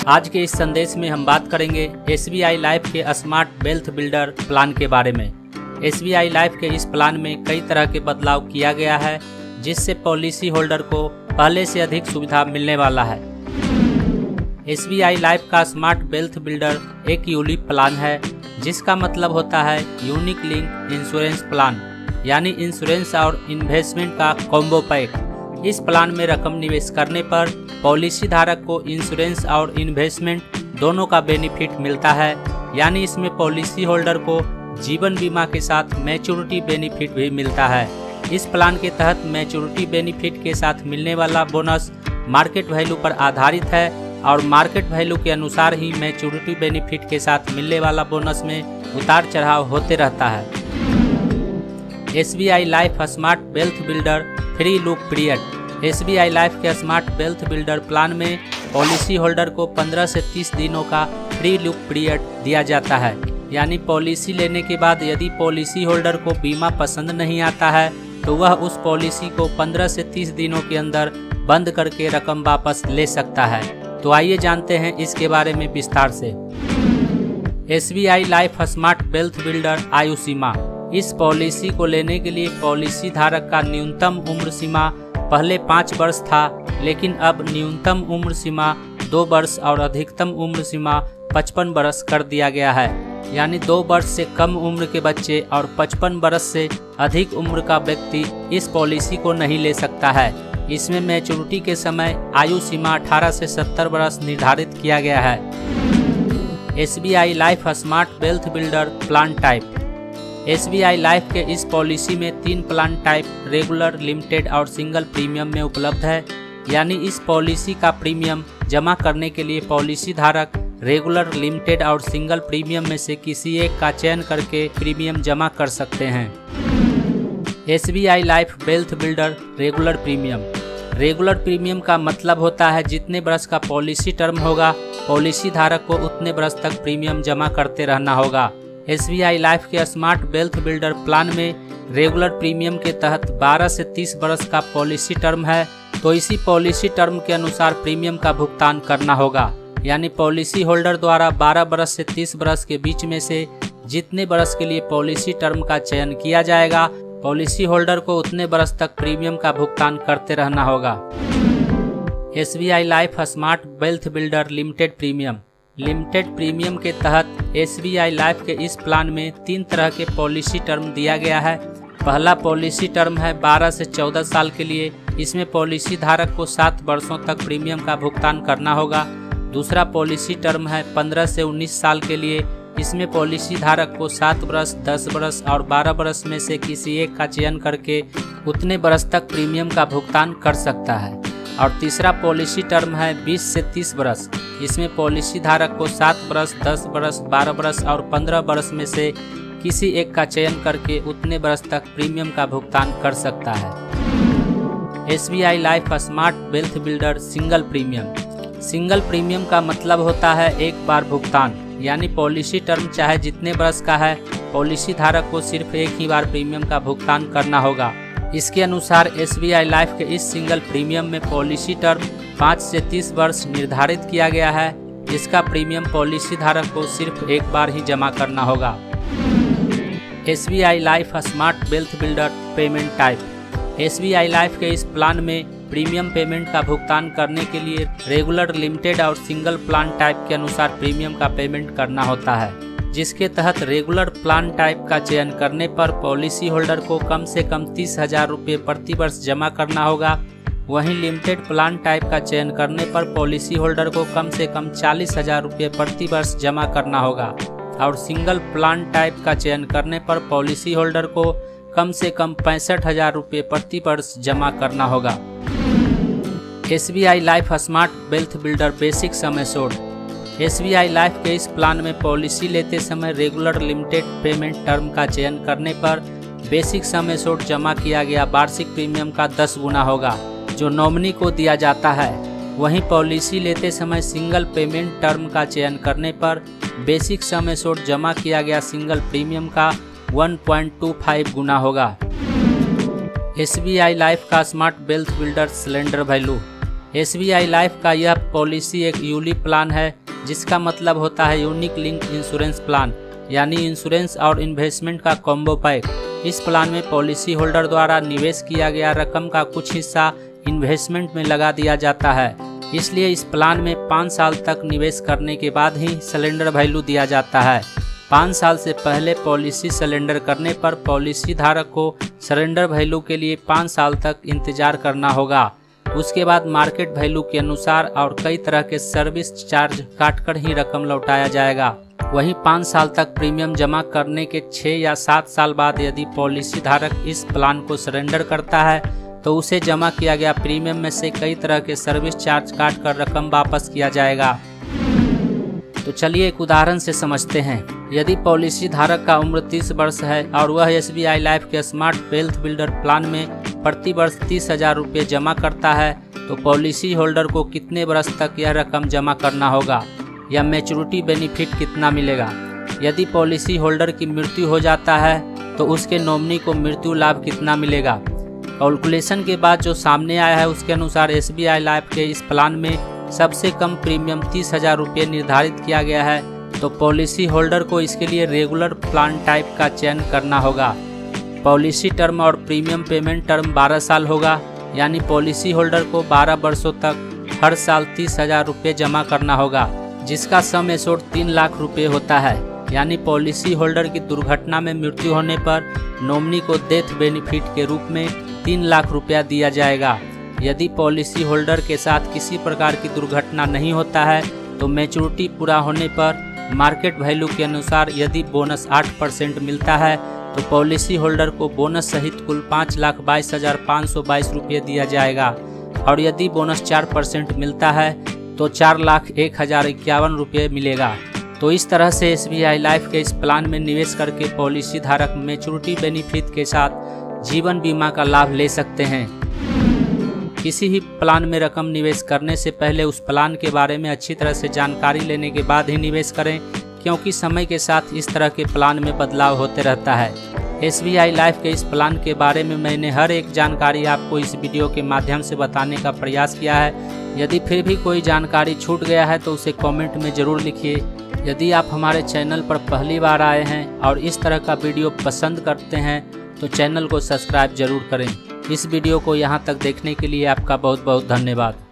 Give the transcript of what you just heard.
आज के इस संदेश में हम बात करेंगे SBI लाइफ के स्मार्ट वेल्थ बिल्डर प्लान के बारे में। SBI लाइफ के इस प्लान में कई तरह के बदलाव किया गया है, जिससे पॉलिसी होल्डर को पहले से अधिक सुविधा मिलने वाला है। SBI लाइफ का स्मार्ट वेल्थ बिल्डर एक यूलिप प्लान है, जिसका मतलब होता है यूनिक लिंक इंश्योरेंस प्लान, यानी इंश्योरेंस और इन्वेस्टमेंट का कॉम्बो पैक। इस प्लान में रकम निवेश करने पर पॉलिसी धारक को इंश्योरेंस और इन्वेस्टमेंट दोनों का बेनिफिट मिलता है, यानी इसमें पॉलिसी होल्डर को जीवन बीमा के साथ मैच्योरिटी बेनिफिट भी मिलता है। इस प्लान के तहत मैच्योरिटी बेनिफिट के साथ मिलने वाला बोनस मार्केट वैल्यू पर आधारित है और मार्केट वैल्यू के अनुसार ही मैच्योरिटी बेनिफिट के साथ मिलने वाला बोनस में उतार चढ़ाव होते रहता है। SBI life smart wealth builder free look period. SBI life के स्मार्ट वेल्थ बिल्डर प्लान में पॉलिसी होल्डर को 15 से 30 दिनों का फ्री लुक पीरियड दिया जाता है, यानी पॉलिसी लेने के बाद यदि पॉलिसी होल्डर को बीमा पसंद नहीं आता है तो वह उस पॉलिसी को 15 से 30 दिनों के अंदर बंद करके रकम वापस ले सकता है। तो आइए जानते हैं इसके बारे में विस्तार से। SBI life smart wealth builder आयु सीमा। इस पॉलिसी को लेने के लिए पॉलिसी धारक का न्यूनतम उम्र सीमा पहले 5 वर्ष था, लेकिन अब न्यूनतम उम्र सीमा 2 वर्ष और अधिकतम उम्र सीमा 55 वर्ष कर दिया गया है, यानी 2 वर्ष से कम उम्र के बच्चे और 55 वर्ष से अधिक उम्र का व्यक्ति इस पॉलिसी को नहीं ले सकता है। इसमें मैच्योरिटी के समय आयु सीमा 18 से 70 वर्ष निर्धारित किया गया है। SBI life smart wealth builder plan type. SBI life के इस पॉलिसी में 3 प्लान टाइप रेगुलर, लिमिटेड और सिंगल प्रीमियम में उपलब्ध है, यानी इस पॉलिसी का प्रीमियम जमा करने के लिए पॉलिसी धारक रेगुलर, लिमिटेड और सिंगल प्रीमियम में से किसी एक का चयन करके प्रीमियम जमा कर सकते हैं। SBI life wealth builder regular premium. Regular premium का मतलब होता है जितने वर्ष का पॉलिसी टर्म होगा, पॉलिसी धारक को उतने वर्ष तक प्रीमियम जमा करते रहना होगा। SBI लाइफ के स्मार्ट वेल्थ बिल्डर प्लान में रेगुलर प्रीमियम के तहत 12 से 30 वर्ष का पॉलिसी टर्म है, तो इसी पॉलिसी टर्म के अनुसार प्रीमियम का भुगतान करना होगा, यानी पॉलिसी होल्डर द्वारा 12 वर्ष से 30 वर्ष के बीच में से जितने वर्ष के लिए पॉलिसी टर्म का चयन किया जाएगा, पॉलिसी होल्डर को उतने वर्ष तक प्रीमियम का भुगतान करते रहना होगा। SBI life smart wealth builder limited premium. Limited premium के तहत SBI लाइफ के इस प्लान में 3 तरह के पॉलिसी टर्म दिया गया है। पहला पॉलिसी टर्म है 12 से 14 साल के लिए, इसमें पॉलिसी धारक को 7 वर्षों तक प्रीमियम का भुगतान करना होगा। दूसरा पॉलिसी टर्म है 15 से 19 साल के लिए, इसमें पॉलिसी धारक को 7 वर्ष, 10 वर्ष और 12 वर्ष में से किसी एक का चयन करके उतने वर्ष तक प्रीमियम का भुगतान कर सकता है। और तीसरा पॉलिसी टर्म है 20 से 30 वर्ष, इसमें पॉलिसी धारक को 7 वर्ष, 10 वर्ष, 12 वर्ष और 15 वर्ष में से किसी एक का चयन करके उतने वर्ष तक प्रीमियम का भुगतान कर सकता है। SBI life smart wealth builder single premium. Single premium का मतलब होता है एक बार भुगतान, यानी पॉलिसी टर्म चाहे जितने वर्ष का है, पॉलिसी धारक को सिर्फ एक ही बार प्रीमियम का भुगतान करना होगा। इसके अनुसार SBI लाइफ के इस सिंगल प्रीमियम में पॉलिसी टर्म 5 से 30 वर्ष निर्धारित किया गया है, जिसका प्रीमियम पॉलिसी धारक को सिर्फ एक बार ही जमा करना होगा। SBI life smart wealth builder payment type. SBI life के इस प्लान में प्रीमियम पेमेंट का भुगतान करने के लिए रेगुलर, लिमिटेड और सिंगल प्लान टाइप के अनुसार प्रीमियम का पेमेंट करना होता है, जिसके तहत रेगुलर प्लान टाइप का चयन करने पर पॉलिसी होल्डर को कम से कम 30,000 रुपये प्रति वर्ष जमा करना होगा। वहीं लिमिटेड प्लान टाइप का चयन करने पर पॉलिसी होल्डर को कम से कम 40,000 रुपये प्रति वर्ष जमा करना होगा और सिंगल प्लान टाइप का चयन करने पर पॉलिसी होल्डर को कम से कम 65,000 रुपये प्रति वर्ष जमा करना होगा। SBI life smart wealth builder basic sum assured. SBI life के इस प्लान में पॉलिसी लेते समय रेगुलर, लिमिटेड पेमेंट टर्म का चयन करने पर बेसिक सम एश्योर्ड जमा किया गया वार्षिक प्रीमियम का 10 गुना होगा, जो नॉमिनी को दिया जाता है। वहीं पॉलिसी लेते समय सिंगल पेमेंट टर्म का चयन करने पर बेसिक सम एश्योर्ड जमा किया गया सिंगल प्रीमियम का 1.25 गुना होगा। SBI लाइफ का smart wealth builder cylinder value. SBI life का यह पॉलिसी एक यूली प्लान है, जिसका मतलब होता है यूनिक लिंक इंश्योरेंस प्लान, यानी इंश्योरेंस और इन्वेस्टमेंट का कॉम्बो पैक। इस प्लान में पॉलिसी होल्डर द्वारा निवेश किया गया रकम का कुछ हिस्सा इन्वेस्टमेंट में लगा दिया जाता है। इसलिए इस प्लान में 5 साल तक निवेश करने के बाद ही सरेंडर वैल्यू दिया जाता है। 5 साल से पहले पॉलिसी सरेंडर करने पर पॉलिसी धारक को सरेंडर वैल्यू के लिए 5 साल तक इंतजार करना होगा। उसके बाद मार्केट वैल्यू के अनुसार और कई तरह के सर्विस चार्ज काटकर ही रकम लौटाया जाएगा। वहीं 5 साल तक प्रीमियम जमा करने के 6 या 7 साल बाद यदि पॉलिसी धारक इस प्लान को सरेंडर करता है तो उसे जमा किया गया प्रीमियम में से कई तरह के सर्विस चार्ज काट कर रकम वापस किया जाएगा। तो चलिए एक उदाहरण से समझते हैं। यदि पॉलिसी धारक का उम्र 30 वर्ष है और वह SBI लाइफ के स्मार्ट वेल्थ बिल्डर प्लान में प्रति वर्ष 30,000 रुपये जमा करता है, तो पॉलिसी होल्डर को कितने वर्ष तक यह रकम जमा करना होगा या मैच्योरिटी बेनिफिट कितना मिलेगा। यदि पॉलिसी होल्डर की मृत्यु हो जाता है तो उसके नॉमिनी को मृत्यु लाभ कितना मिलेगा। कैलकुलेशन के बाद जो सामने आया है उसके अनुसार SBI लाइफ के इस प्लान में सबसे कम प्रीमियम 30,000 रुपये निर्धारित किया गया है, तो पॉलिसी होल्डर को इसके लिए रेगुलर प्लान टाइप का चयन करना होगा। पॉलिसी टर्म और प्रीमियम पेमेंट टर्म 12 साल होगा, यानी पॉलिसी होल्डर को 12 वर्षों तक हर साल 30,000 रुपये जमा करना होगा, जिसका सम एश्योर्ड 3 लाख रुपये होता है। यानी पॉलिसी होल्डर की दुर्घटना में मृत्यु होने पर नॉमिनी को डेथ बेनिफिट के रूप में 3 लाख रुपया दिया जाएगा। यदि पॉलिसी होल्डर के साथ किसी प्रकार की दुर्घटना नहीं होता है तो मैच्योरिटी पूरा होने पर मार्केट वैल्यू के अनुसार यदि बोनस 8% मिलता है तो पॉलिसी होल्डर को बोनस सहित कुल 5,22,522 रुपये दिया जाएगा, और यदि बोनस 4% मिलता है तो 4,01,051 रुपये मिलेगा। तो इस तरह से SBI लाइफ के इस प्लान में निवेश करके पॉलिसी धारक मैच्योरिटी बेनिफिट के साथ जीवन बीमा का लाभ ले सकते हैं। किसी भी प्लान में रकम निवेश करने से पहले उस प्लान के बारे में अच्छी तरह से जानकारी लेने के बाद ही निवेश करें, क्योंकि समय के साथ इस तरह के प्लान में बदलाव होते रहता है। SBI लाइफ के इस प्लान के बारे में मैंने हर एक जानकारी आपको इस वीडियो के माध्यम से बताने का प्रयास किया है। यदि फिर भी कोई जानकारी छूट गया है तो उसे कमेंट में ज़रूर लिखिए। यदि आप हमारे चैनल पर पहली बार आए हैं और इस तरह का वीडियो पसंद करते हैं तो चैनल को सब्सक्राइब जरूर करें। इस वीडियो को यहाँ तक देखने के लिए आपका बहुत बहुत धन्यवाद।